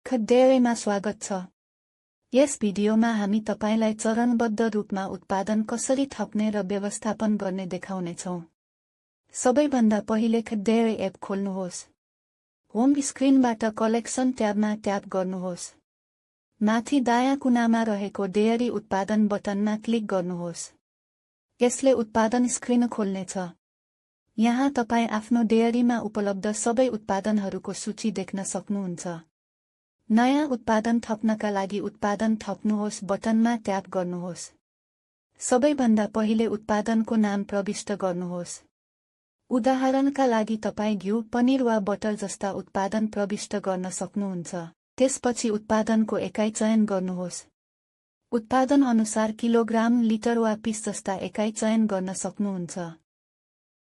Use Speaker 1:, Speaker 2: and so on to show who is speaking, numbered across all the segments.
Speaker 1: खडेरेमा स्वागत छ। यस भिडियोमा हामी तपाईलाई चरणबद्ध रूपमा उत्पादन कसरी थप्ने र व्यवस्थापन गर्ने देखाउनेछौँ। सबैभन्दा पहिले खडेरे एप खोल्नुहोस्। होम स्क्रिनबाट कलेक्सन ट्याबमा ट्याप गर्नुहोस्। माथि दायाँ कुनामा रहेको डेयरी उत्पादन बटनमा क्लिक गर्नुहोस्। यसले उत्पादन स्क्रिन खोल्नेछ। यहाँ तपाईँ आफ्नो डेयरीमा उपलब्ध सबै उत्पादनहरूको सूची देख्न सक्नुहुन्छ। नयाँ उत्पादन थप्नका लागि उत्पादन थप्नुहोस् बटनमा ट्याप गर्नुहोस्। सबैभन्दा पहिले उत्पादनको नाम प्रविष्ट गर्नुहोस्। उदाहरणका लागि तपाईँ घिउ, पनिर वा बटर जस्ता उत्पादन प्रविष्ट गर्न सक्नुहुन्छ। त्यसपछि उत्पादनको एकाइ चयन गर्नुहोस्। उत्पादन अनुसार किलोग्राम, लिटर वा पिस जस्ता एकाइ चयन गर्न सक्नुहुन्छ।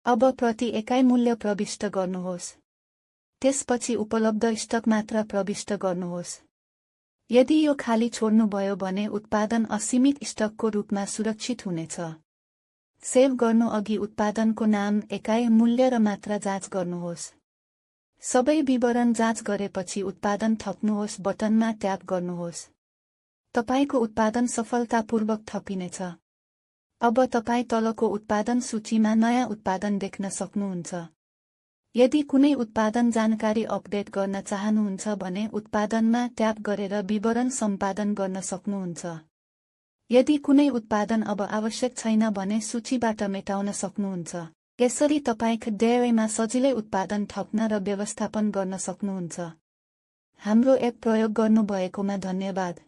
Speaker 1: अब प्रति एकाइ मूल्य प्रविष्ट गर्नुहोस्। त्यसपछि उपलब्ध स्टक मात्रा प्रविष्ट गर्नुहोस्। यदि यो खाली छोड्नुभयो भने उत्पादन असीमित स्टकको रूपमा सुरक्षित हुनेछ। सेभ गर्नु अघि उत्पादनको नाम, एकाइ मूल्य र मात्रा जाँच गर्नुहोस्। सबै विवरण जाँच गरेपछि उत्पादन थप्नुहोस् बटनमा ट्याप गर्नुहोस्। तपाईको उत्पादन सफलतापूर्वक थपिनेछ। अब तपाईँ तलको उत्पादन सूचीमा नयाँ उत्पादन देख्न सक्नुहुन्छ। यदि कुनै उत्पादन जानकारी अपडेट गर्न चाहनुहुन्छ भने उत्पादनमा ट्याप गरेर विवरण सम्पादन गर्न सक्नुहुन्छ। यदि कुनै उत्पादन अब आवश्यक छैन भने सूचीबाट मेटाउन सक्नुहुन्छ। यसरी तपाईँ खडेरेमा सजिलै उत्पादन थप्न र व्यवस्थापन गर्न सक्नुहुन्छ। हाम्रो एप प्रयोग गर्नुभएकोमा धन्यवाद।